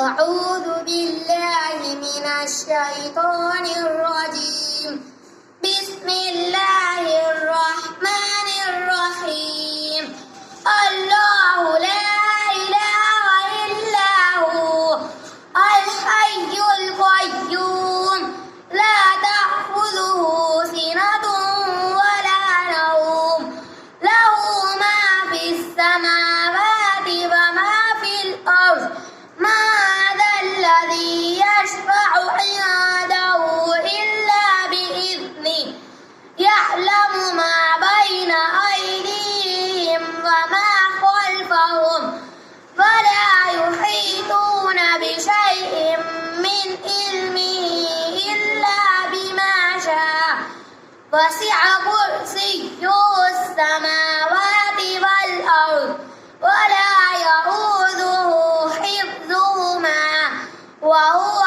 أعوذ بالله من الشيطان الرجيم. بسم الله الرحمن الرحيم. الله لا إله إلا هو الحي القيوم لا تأخذه سنة ولا نوم له ما في السماوات وما في الأرض الذي يشفع عنده إلا بإذنه يعلم ما بين أيديهم وما خلفهم ولا يحيطون بشيء من علمه إلا بما شاء وسع كرسيه السماوات والأرض ولا يئوده حفظهما وهو